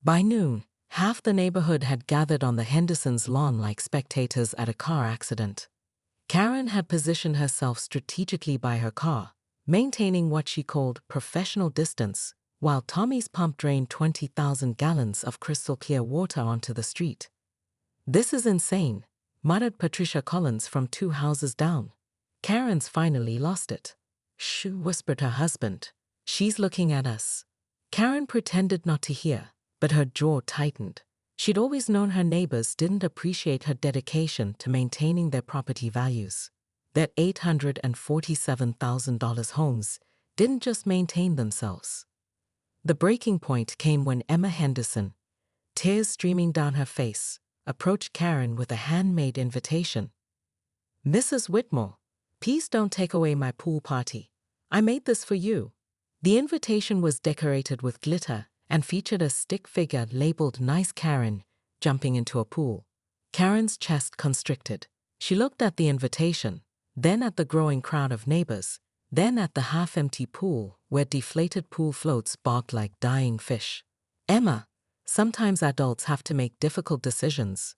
By noon, half the neighborhood had gathered on the Hendersons' lawn like spectators at a car accident. Karen had positioned herself strategically by her car, maintaining what she called professional distance, while Tommy's pump drained 20,000 gallons of crystal-clear water onto the street. "This is insane," muttered Patricia Collins from 2 houses down. "Karen's finally lost it." "Shh," whispered her husband. "She's looking at us." Karen pretended not to hear, but her jaw tightened. She'd always known her neighbors didn't appreciate her dedication to maintaining their property values. Their $847,000 homes didn't just maintain themselves. The breaking point came when Emma Henderson, tears streaming down her face, approached Karen with a handmade invitation. "Mrs. Whitmore, please don't take away my pool party. I made this for you." The invitation was decorated with glitter and featured a stick figure labeled "Nice Karen" jumping into a pool. Karen's chest constricted. She looked at the invitation, then at the growing crowd of neighbors, then at the half-empty pool where deflated pool floats bobbed like dying fish. "Emma, sometimes adults have to make difficult decisions."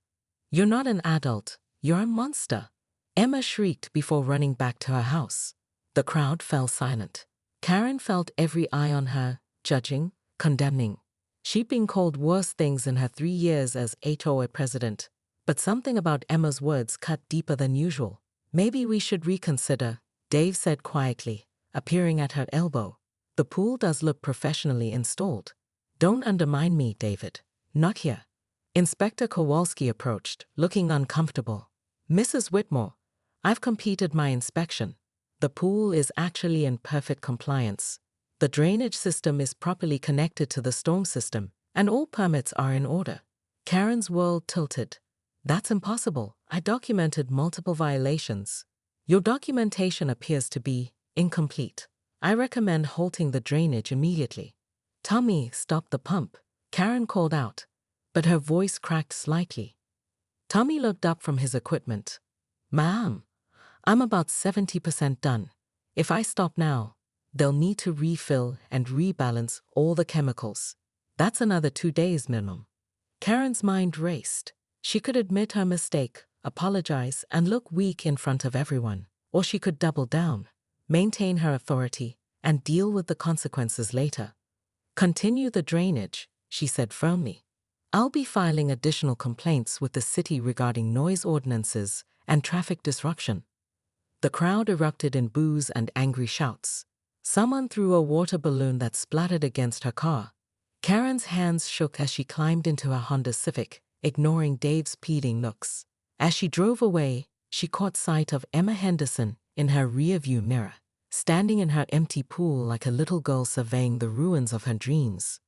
"You're not an adult, you're a monster," Emma shrieked before running back to her house. The crowd fell silent. Karen felt every eye on her, judging, condemning. She'd been called worse things in her 3 years as HOA president, but something about Emma's words cut deeper than usual. "Maybe we should reconsider," Dave said quietly, appearing at her elbow. "The pool does look professionally installed." "Don't undermine me, David. Not here." Inspector Kowalski approached, looking uncomfortable. "Mrs. Whitmore, I've completed my inspection. The pool is actually in perfect compliance. The drainage system is properly connected to the storm system, and all permits are in order." Karen's world tilted. "That's impossible. I documented multiple violations." "Your documentation appears to be incomplete. I recommend halting the drainage immediately." "Tommy, stop the pump," Karen called out, but her voice cracked slightly. Tommy looked up from his equipment. "Ma'am, I'm about 70% done. If I stop now, they'll need to refill and rebalance all the chemicals. That's another 2 days minimum." Karen's mind raced. She could admit her mistake, apologize, and look weak in front of everyone. Or she could double down, maintain her authority, and deal with the consequences later. "Continue the drainage," she said firmly. "I'll be filing additional complaints with the city regarding noise ordinances and traffic disruption." The crowd erupted in boos and angry shouts. Someone threw a water balloon that splattered against her car. Karen's hands shook as she climbed into her Honda Civic, ignoring Dave's pleading looks. As she drove away, she caught sight of Emma Henderson in her rearview mirror, standing in her empty pool like a little girl surveying the ruins of her dreams.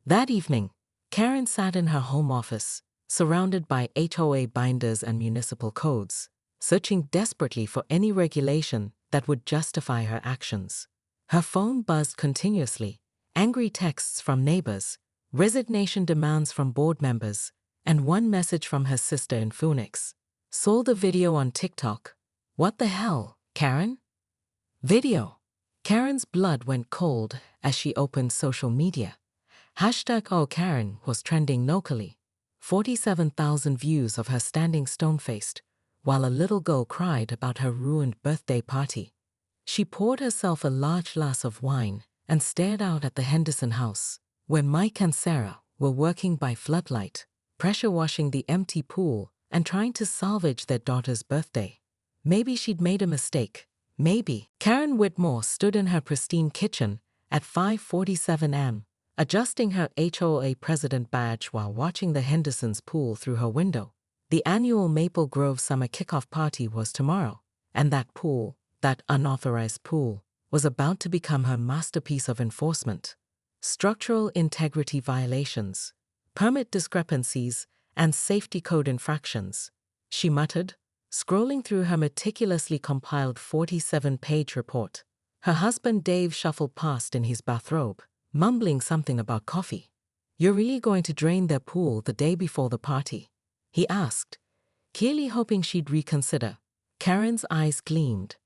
That evening, Karen sat in her home office, surrounded by HOA binders and municipal codes, searching desperately for any regulation that would justify her actions. Her phone buzzed continuously, angry texts from neighbors, resignation demands from board members, and one message from her sister in Phoenix. "Saw the video on TikTok. What the hell, Karen?" Video. Karen's blood went cold as she opened social media. #OhKaren was trending locally. 47,000 views of her standing stone-faced, while a little girl cried about her ruined birthday party. She poured herself a large glass of wine and stared out at the Henderson house, where Mike and Sarah were working by floodlight, pressure washing the empty pool and trying to salvage their daughter's birthday. Maybe she'd made a mistake. Maybe. Karen Whitmore stood in her pristine kitchen at 5:47 am, adjusting her HOA president badge while watching the Hendersons' pool through her window. The annual Maple Grove summer kickoff party was tomorrow, and that pool, that unauthorized pool, was about to become her masterpiece of enforcement. Structural integrity violations, permit discrepancies, and safety code infractions, she muttered, scrolling through her meticulously compiled 47-page report. Her husband Dave shuffled past in his bathrobe, mumbling something about coffee. "You're really going to drain their pool the day before the party?" he asked, clearly hoping she'd reconsider. Karen's eyes gleamed.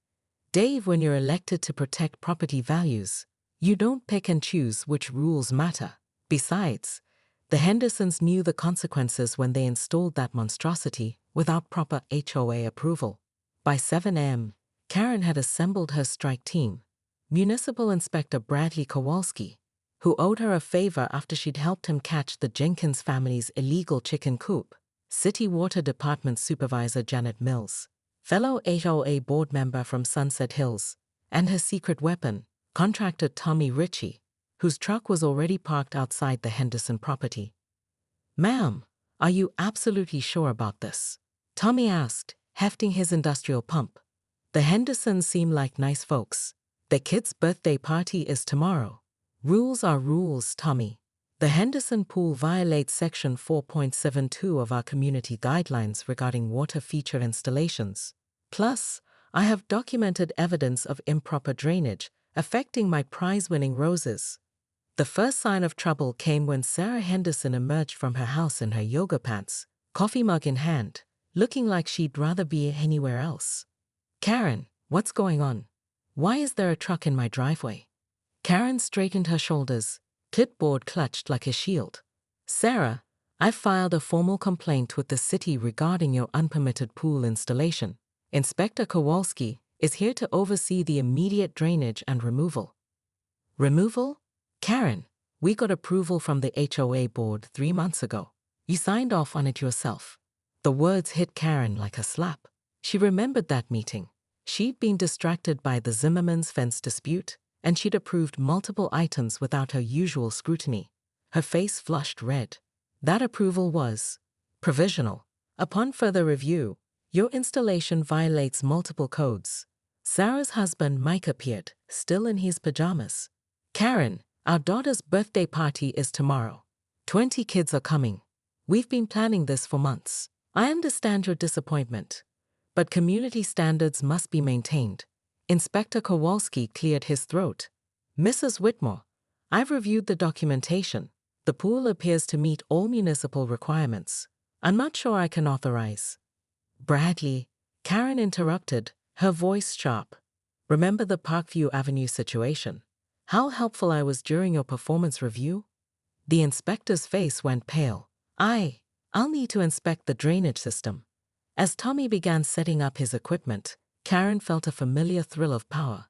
"Dave, when you're elected to protect property values, you don't pick and choose which rules matter. Besides, The Hendersons knew the consequences when they installed that monstrosity without proper HOA approval. By 7 a.m., Karen had assembled her strike team. Municipal Inspector Bradley Kowalski, who owed her a favor after she'd helped him catch the Jenkins family's illegal chicken coop, City Water Department Supervisor Janet Mills, fellow HOA board member from Sunset Hills, and her secret weapon, contractor Tommy Ritchie, whose truck was already parked outside the Henderson property. "Ma'am, are you absolutely sure about this?" Tommy asked, hefting his industrial pump. "The Hendersons seem like nice folks. Their kid's birthday party is tomorrow." "Rules are rules, Tommy. The Henderson pool violates Section 4.72 of our community guidelines regarding water feature installations. Plus, I have documented evidence of improper drainage affecting my prize-winning roses." The first sign of trouble came when Sarah Henderson emerged from her house in her yoga pants, coffee mug in hand, looking like she'd rather be anywhere else. "Karen, what's going on? Why is there a truck in my driveway?" Karen straightened her shoulders, clipboard clutched like a shield. "Sarah, I've filed a formal complaint with the city regarding your unpermitted pool installation. Inspector Kowalski is here to oversee the immediate drainage and removal." "Removal? Karen, we got approval from the HOA board 3 months ago. You signed off on it yourself." The words hit Karen like a slap. She remembered that meeting. She'd been distracted by the Zimmerman's fence dispute, and she'd approved multiple items without her usual scrutiny. Her face flushed red. That approval was provisional. "Upon further review, your installation violates multiple codes." Sarah's husband Mike appeared, still in his pajamas. "Karen, our daughter's birthday party is tomorrow. 20 kids are coming. We've been planning this for months. I understand your disappointment, but community standards must be maintained." Inspector Kowalski cleared his throat. "Mrs. Whitmore, I've reviewed the documentation. The pool appears to meet all municipal requirements. I'm not sure I can authorize." "Bradley," Karen interrupted, her voice sharp. "Remember the Parkview Avenue situation? How helpful I was during your performance review?" The inspector's face went pale. I'll need to inspect the drainage system." As Tommy began setting up his equipment, Karen felt a familiar thrill of power.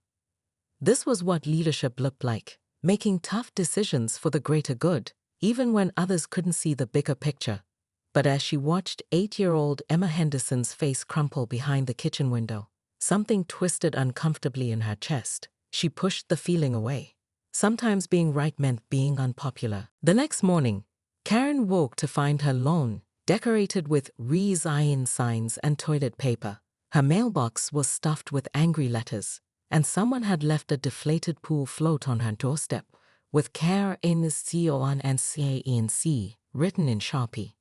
This was what leadership looked like, making tough decisions for the greater good, even when others couldn't see the bigger picture. But as she watched 8-year-old Emma Henderson's face crumple behind the kitchen window, something twisted uncomfortably in her chest. She pushed the feeling away. Sometimes being right meant being unpopular. The next morning, Karen woke to find her lawn decorated with resign signs and toilet paper. Her mailbox was stuffed with angry letters, and someone had left a deflated pool float on her doorstep with "Care in C-O-N and C-A-N-C" written in Sharpie.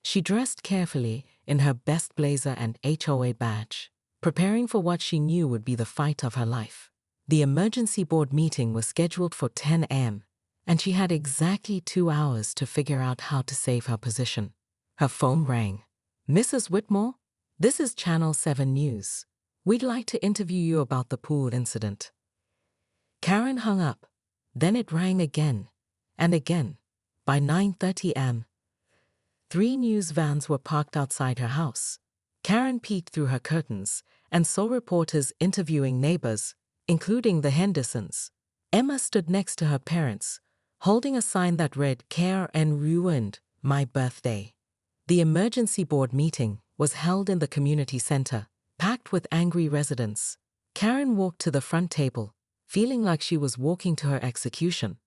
She dressed carefully in her best blazer and HOA badge, preparing for what she knew would be the fight of her life. The emergency board meeting was scheduled for 10 a.m., and she had exactly 2 hours to figure out how to save her position. Her phone rang. "Mrs. Whitmore, this is Channel 7 News. We'd like to interview you about the pool incident." Karen hung up. Then it rang again and again. By 9:30 a.m., 3 news vans were parked outside her house. Karen peeked through her curtains and saw reporters interviewing neighbors, including the Hendersons. Emma stood next to her parents, holding a sign that read "Care and Ruined My Birthday." The emergency board meeting was held in the community center, packed with angry residents. Karen walked to the front table, feeling like she was walking to her execution.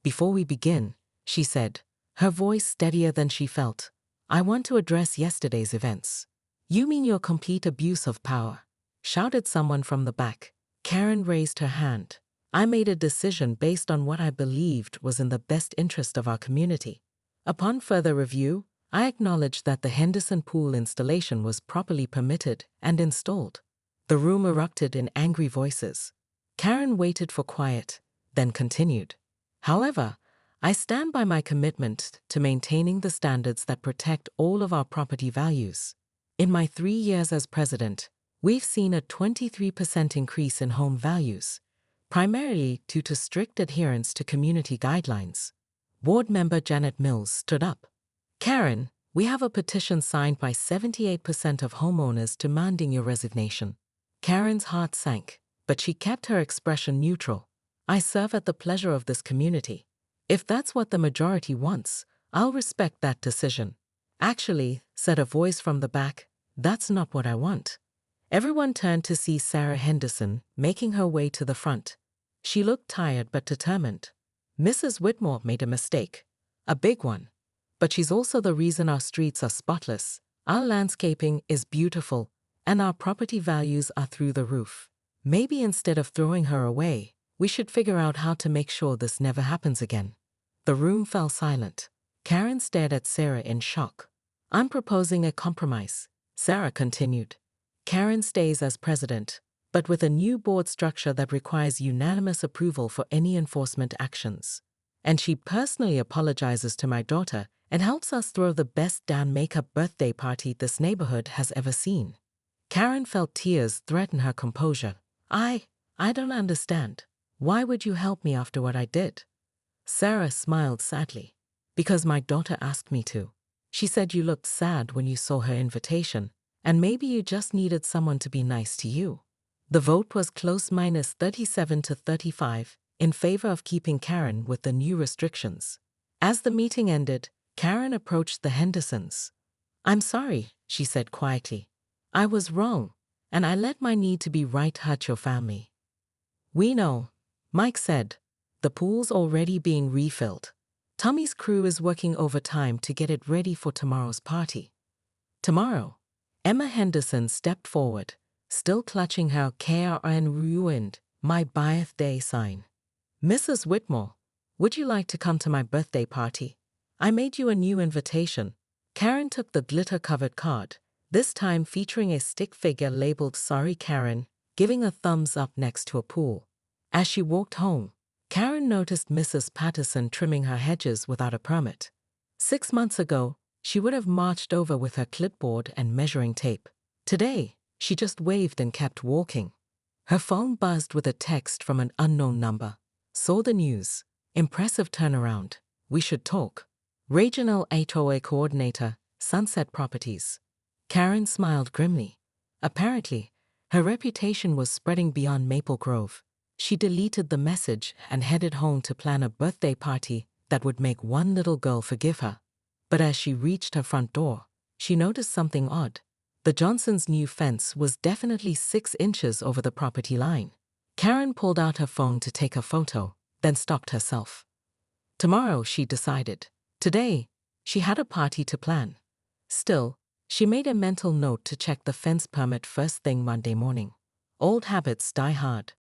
"Before we begin," she said, her voice steadier than she felt, "I want to address yesterday's events." "You mean your complete abuse of power?" shouted someone from the back. Karen raised her hand. "I made a decision based on what I believed was in the best interest of our community. Upon further review, I acknowledged that the Henderson pool installation was properly permitted and installed." The room erupted in angry voices. Karen waited for quiet, then continued. "However, I stand by my commitment to maintaining the standards that protect all of our property values. In my 3 years as president, we've seen a 23% increase in home values, primarily due to strict adherence to community guidelines. Board member Janet Mills stood up. Karen, we have a petition signed by 78% of homeowners demanding your resignation. Karen's heart sank, but she kept her expression neutral. I serve at the pleasure of this community. If that's what the majority wants, I'll respect that decision. Actually, said a voice from the back, that's not what I want. Everyone turned to see Sarah Henderson making her way to the front. She looked tired but determined. Mrs. Whitmore made a mistake. A big one. But she's also the reason our streets are spotless, our landscaping is beautiful, and our property values are through the roof. Maybe instead of throwing her away, we should figure out how to make sure this never happens again. The room fell silent. Karen stared at Sarah in shock. I'm proposing a compromise, Sarah continued. Karen stays as president, but with a new board structure that requires unanimous approval for any enforcement actions. And she personally apologizes to my daughter and helps us throw the best damn makeup birthday party this neighborhood has ever seen. Karen felt tears threaten her composure. I don't understand. Why would you help me after what I did? Sarah smiled sadly. Because my daughter asked me to. She said you looked sad when you saw her invitation, and maybe you just needed someone to be nice to you. The vote was close, -37 to 35, in favor of keeping Karen with the new restrictions. As the meeting ended, Karen approached the Hendersons. I'm sorry, she said quietly. I was wrong, and I let my need to be right hurt your family. We know, Mike said. The pool's already being refilled. Tommy's crew is working overtime to get it ready for tomorrow's party. Tomorrow? Emma Henderson stepped forward, still clutching her KRN ruined my birthday sign. Mrs. Whitmore, would you like to come to my birthday party? I made you a new invitation. Karen took the glitter-covered card, this time featuring a stick figure labeled Sorry Karen, giving a thumbs up next to a pool. As she walked home, Karen noticed Mrs. Patterson trimming her hedges without a permit. 6 months ago, she would have marched over with her clipboard and measuring tape. Today, she just waved and kept walking. Her phone buzzed with a text from an unknown number. Saw the news. Impressive turnaround. We should talk. Regional HOA Coordinator, Sunset Properties. Karen smiled grimly. Apparently, her reputation was spreading beyond Maple Grove. She deleted the message and headed home to plan a birthday party that would make one little girl forgive her. But as she reached her front door, she noticed something odd. The Johnsons' new fence was definitely 6 inches over the property line. Karen pulled out her phone to take a photo, then stopped herself. Tomorrow, she decided. Today, she had a party to plan. Still, she made a mental note to check the fence permit first thing Monday morning. Old habits die hard.